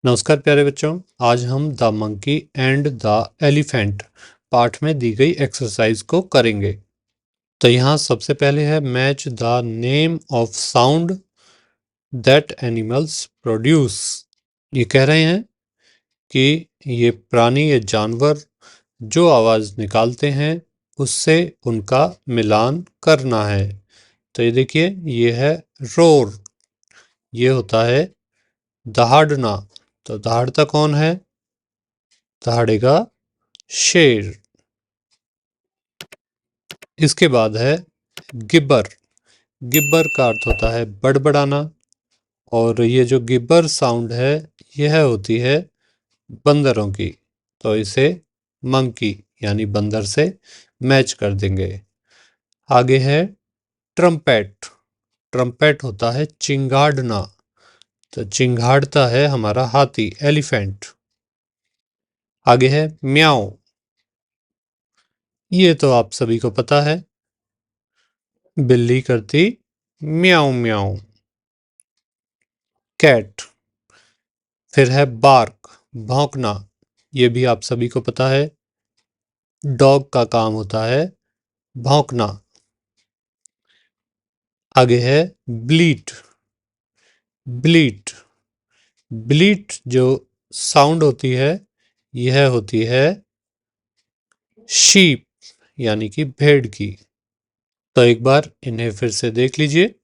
नमस्कार प्यारे बच्चों। आज हम the monkey and the elephant part में दी गई एक्सरसाइज को करेंगे। तो यहाँ सबसे पहले है match the name of sound that animals produce. ये कह रहे हैं कि ये प्राणी ये जानवर जो आवाज निकालते हैं उससे उनका मिलान करना है। तो ये देखिए, ये है रोर, ये होता है दहाड़ना। तो दहाड़ता कौन है? दहाड़ेगा शेर। इसके बाद है गिब्बर। गिब्बर का अर्थ होता है बड़बड़ाना, और ये जो गिब्बर साउंड है यह होती है बंदरों की। तो इसे मंकी यानी बंदर से मैच कर देंगे। आगे है ट्रम्पेट। ट्रम्पेट होता है चिंगाड़ना, तो चिंगाड़ता है हमारा हाथी एलिफेंट। आगे है म्याऊ। ये तो आप सभी को पता है, बिल्ली करती म्याऊ म्याऊ। कैट। फिर है बार्क, भौंकना। ये भी आप सभी को पता है, डॉग का काम होता है भौंकना। आगे है ब्लीट। ब्लीट। ब्लीट जो साउंड होती है यह होती है शीप यानी कि भेड़ की। तो एक बार इन्हें फिर से देख लीजिए।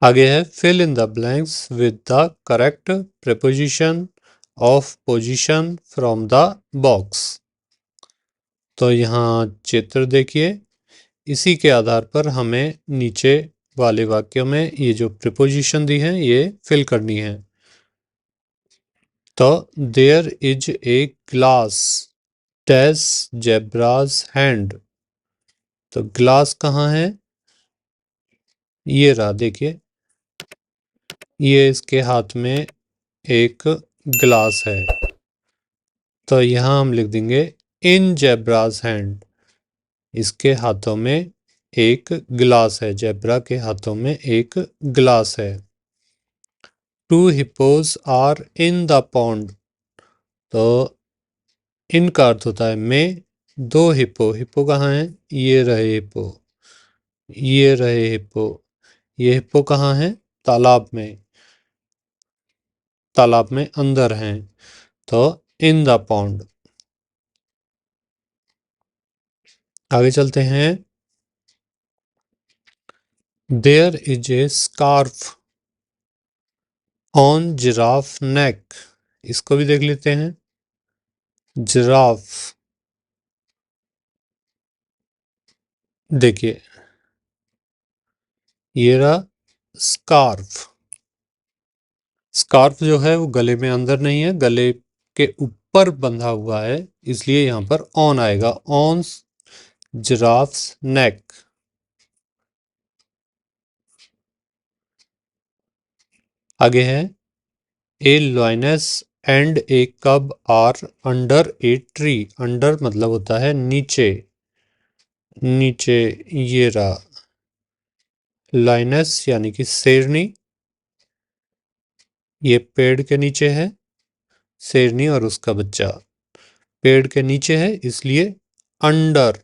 आगे है fill in the blanks with the correct preposition of position from the box. तो यहाँ चित्र देखिए, इसी के आधार पर हमें नीचे वाले वाक्यों में ये जो प्रीपोजिशन दी है ये फिल करनी है। तो there is a glass dash zebra's hand. तो ग्लास कहाँ है? ये रहा, देखिए ये इसके हाथ में एक ग्लास है। तो यहाँ हम लिख देंगे इन जेब्राज हैंड। इसके हाथों में एक गिलास है, जेब्रा के हाथों में एक गिलास है। Two hippos are in the pond. तो इन का अर्थ होता है में। दो हिप्पो, हिप्पो कहाँ है? ये रहे हिप्पो, ये रहे हिप्पो। ये हिप्पो कहाँ है? तालाब में, तालाब में अंदर हैं। तो इन द पॉन्ड। आगे चलते हैं। There is a scarf on giraffe neck. इसको भी देख लेते हैं। जिराफ, देखिए ये रहा स्कार्फ। स्कार्फ जो है वो गले में अंदर नहीं है, गले के ऊपर बंधा हुआ है, इसलिए यहां पर ऑन आएगा। On giraffe's neck. आगे है a lioness and a cub are under a tree. Under मतलब होता है नीचे, नीचे ये रहा लाइनस यानी कि शेरनी। ये पेड़ के नीचे है शेरनी और उसका बच्चा पेड़ के नीचे है, इसलिए अंडर,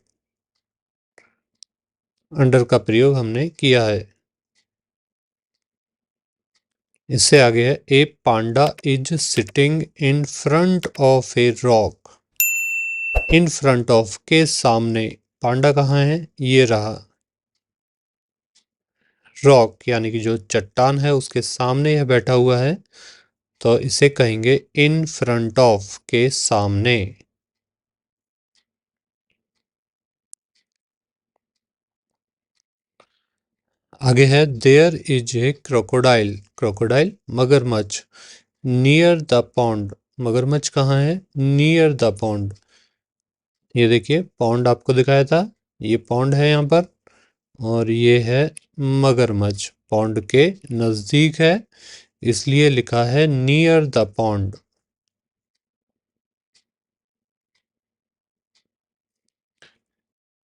अंडर का प्रयोग हमने किया है। इससे आगे है a panda is sitting in front of a rock. In front of के सामने, पांडा कहाँ है? ये रहा रॉक यानी कि जो चट्टान है उसके सामने यह बैठा हुआ है, तो इसे कहेंगे इन फ्रंट ऑफ के सामने। आगे है there is a crocodile. Crocodile मगरमच्छ नियर द पॉन्ड। मगरमच्छ कहाँ है? Near the pond. ये देखिए पॉन्ड आपको दिखाया था, ये पॉन्ड है यहाँ पर, और ये है मगरमच्छ पॉन्ड के नजदीक है, इसलिए लिखा है near the pond.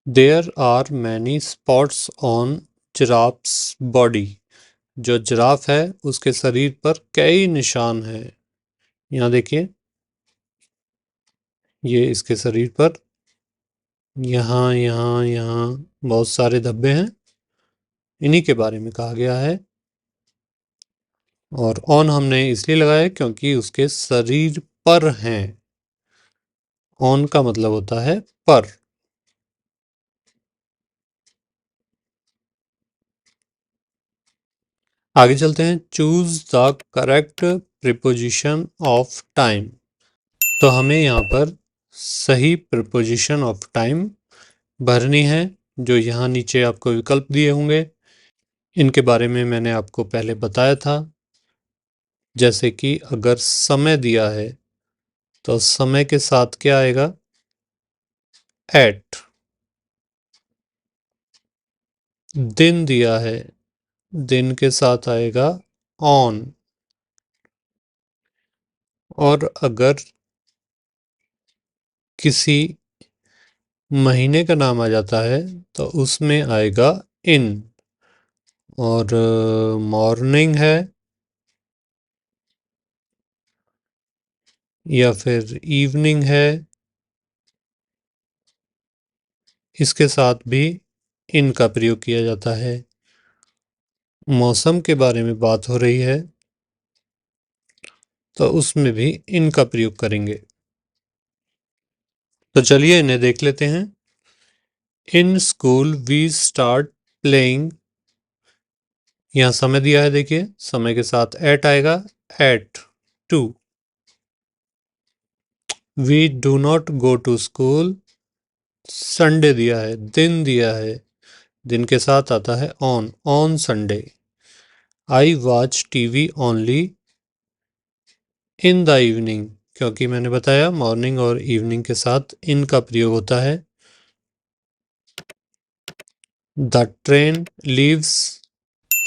There are many spots on giraffe's body. जो जिराफ है उसके शरीर पर कई निशान हैं। यहाँ देखिए, ये इसके शरीर पर यहाँ यहाँ यहाँ बहुत सारे धब्बे हैं, इन्हीं के बारे में कहा गया है। और ऑन हमने इसलिए लगाया क्योंकि उसके शरीर पर हैं। ऑन का मतलब होता है पर। आगे चलते हैं। Choose the correct preposition of time. तो हमें यहाँ पर सही प्रीपोजिशन ऑफ टाइम भरनी है, जो यहाँ नीचे आपको विकल्प दिए होंगे। इनके बारे में मैंने आपको पहले बताया था। जैसे कि अगर समय दिया है तो समय के साथ क्या आएगा? एट। दिन दिया है, दिन के साथ आएगा ऑन। और अगर किसी महीने का नाम आ जाता है तो उसमें आएगा इन। और मॉर्निंग है या फिर इवनिंग है, इसके साथ भी इन का प्रयोग किया जाता है। मौसम के बारे में बात हो रही है तो उसमें भी इन का प्रयोग करेंगे। तो चलिए इन्हें देख लेते हैं। In school we start playing. यहाँ समय दिया है, देखिए समय के साथ एट आएगा, at 2। We do not go to school. Sunday दिया है, दिन दिया है, दिन के साथ आता है on Sunday. I watch TV only in the evening, क्योंकि मैंने बताया मॉर्निंग और इवनिंग के साथ इन का प्रयोग होता है। द ट्रेन लीव्स,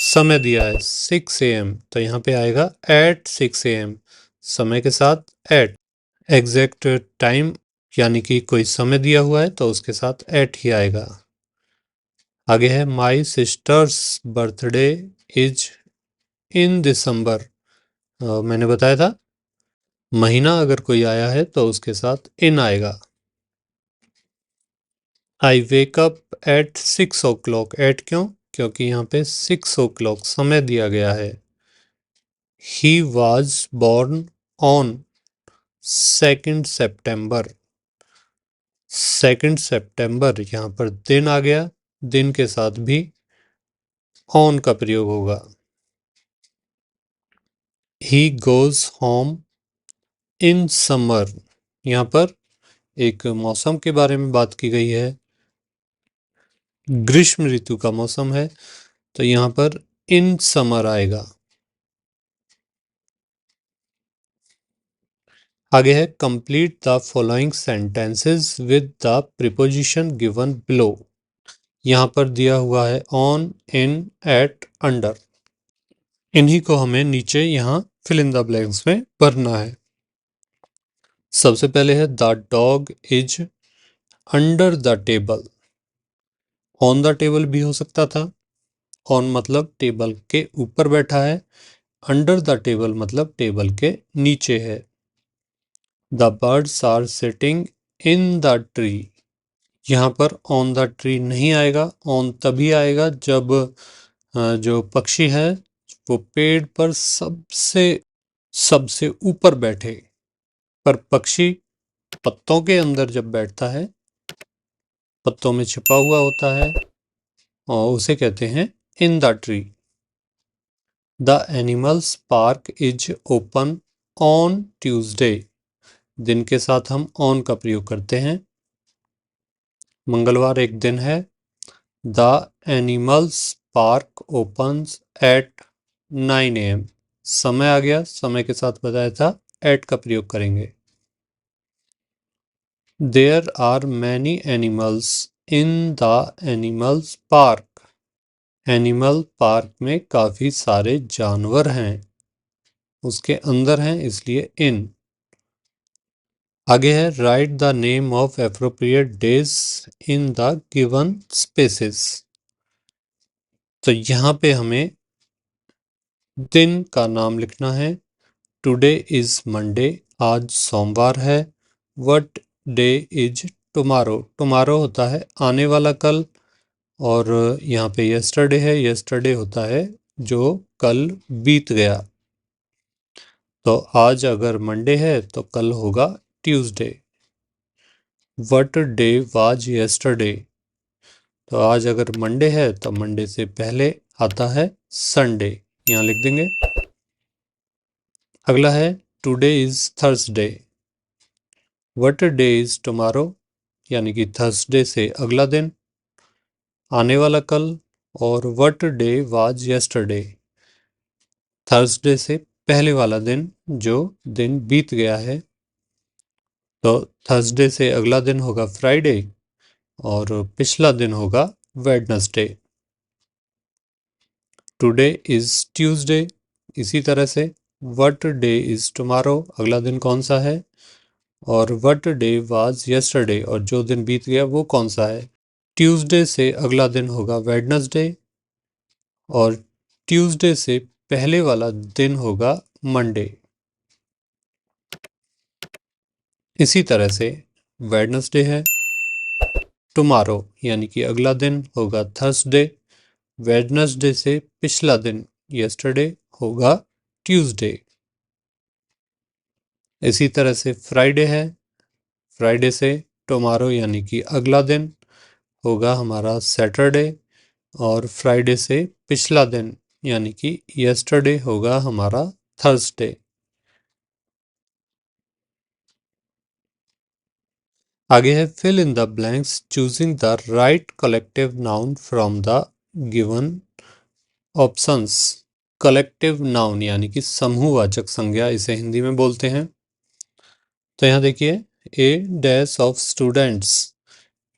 समय दिया है 6 AM, तो यहाँ पे आएगा एट 6 AM, समय के साथ एट। एग्जैक्ट टाइम यानी कि कोई समय दिया हुआ है तो उसके साथ एट ही आएगा। आगे है माई सिस्टर्स बर्थडे इज इन दिसंबर। मैंने बताया था महीना अगर कोई आया है तो उसके साथ इन आएगा। I wake up at 6 o'clock। At क्यों? क्योंकि यहाँ पे 6 o'clock समय दिया गया है। He was born on 2 September। 2 September, यहाँ पर दिन आ गया, दिन के साथ भी ऑन का प्रयोग होगा। He goes home in summer. यहाँ पर एक मौसम के बारे में बात की गई है, ग्रीष्म ऋतु का मौसम है, तो यहाँ पर इन समर आएगा। आगे है complete the following sentences with the preposition given below. यहाँ पर दिया हुआ है ऑन, इन, एट, अंडर। इन्हीं को हमें नीचे यहाँ फिल इन द ब्लैंक्स में भरना है। सबसे पहले है the dog is under the table. On the table भी हो सकता था। ऑन मतलब टेबल के ऊपर बैठा है, अंडर द टेबल मतलब टेबल के नीचे है। The birds are sitting in the tree. यहाँ पर ऑन द ट्री नहीं आएगा। ऑन तभी आएगा जब जो पक्षी है वो पेड़ पर सबसे सबसे ऊपर बैठे। पर पक्षी पत्तों के अंदर जब बैठता है, पत्तों में छिपा हुआ होता है, और उसे कहते हैं इन the tree. The animals park is open on Tuesday. दिन के साथ हम ऑन का प्रयोग करते हैं। मंगलवार एक दिन है। The animals park opens eight 9 AM। समय आ गया, समय के साथ बताया था एट का प्रयोग करेंगे। There are many animals in the animals park. Animal park में काफी सारे जानवर हैं, उसके अंदर हैं इसलिए इन। आगे है right the name of appropriate days in the given spaces. तो यहाँ पे हमें दिन का नाम लिखना है। टुडे इज मंडे, आज सोमवार है। What day is tomorrow, tomorrow होता है आने वाला कल, और यहाँ पे यस्टरडे है, यस्टरडे होता है जो कल बीत गया। तो आज अगर मंडे है तो कल होगा Tuesday. What day was yesterday, तो आज अगर मंडे है तो मंडे से पहले आता है संडे, यहाँ लिख देंगे। अगला है today is Thursday. What day is tomorrow, यानी कि थर्सडे से अगला दिन, आने वाला कल। और what day was yesterday, Thursday से पहले वाला दिन, जो दिन बीत गया है। तो थर्सडे से अगला दिन होगा फ्राइडे, और पिछला दिन होगा वेडनेसडे। Today is Tuesday. इसी तरह से व्हाट डे इज टुमारो, अगला दिन कौन सा है, और व्हाट डे वाज यस्टरडे, और जो दिन बीत गया वो कौन सा है। ट्यूसडे से अगला दिन होगा वेडनेसडे, और ट्यूसडे से पहले वाला दिन होगा मंडे। इसी तरह से वेडनेसडे है, टुमारो यानी कि अगला दिन होगा थर्सडे, वेडनेसडे से पिछला दिन यस्टरडे होगा ट्यूसडे। इसी तरह से फ्राइडे है, फ्राइडे से टुमारो यानी कि अगला दिन होगा हमारा सैटरडे, और फ्राइडे से पिछला दिन यानी कि यस्टरडे होगा हमारा थर्सडे। आगे है fill in the blanks choosing the right collective noun from the given options. Collective noun यानी कि समूहवाचक संज्ञा, इसे हिंदी में बोलते हैं। तो यहाँ देखिए, ए डैश ऑफ स्टूडेंट्स,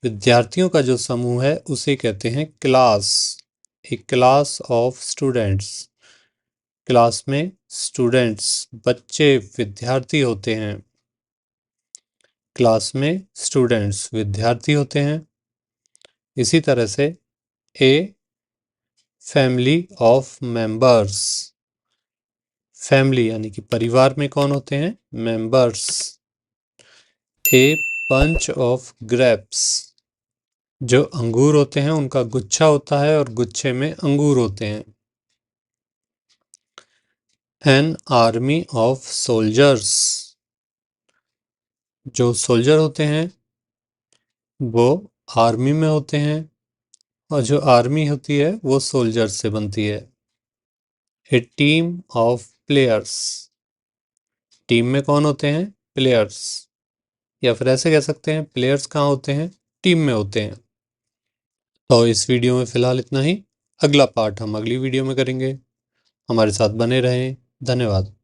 विद्यार्थियों का जो समूह है उसे कहते हैं class. A class of students, class में स्टूडेंट्स बच्चे विद्यार्थी होते हैं, क्लास में स्टूडेंट्स विद्यार्थी होते हैं। इसी तरह से a family of members, family यानी कि परिवार में कौन होते हैं, members. A bunch of grapes, जो अंगूर होते हैं उनका गुच्छा होता है और गुच्छे में अंगूर होते हैं। एन आर्मी ऑफ सोल्जर्स, जो सोल्जर होते हैं वो आर्मी में होते हैं, और जो आर्मी होती है वो सोल्जर से बनती है। ए टीम ऑफ प्लेयर्स, टीम में कौन होते हैं, प्लेयर्स। या फिर ऐसे कह सकते हैं प्लेयर्स कहाँ होते हैं, टीम में होते हैं। तो इस वीडियो में फिलहाल इतना ही, अगला पार्ट हम अगली वीडियो में करेंगे। हमारे साथ बने रहें, धन्यवाद।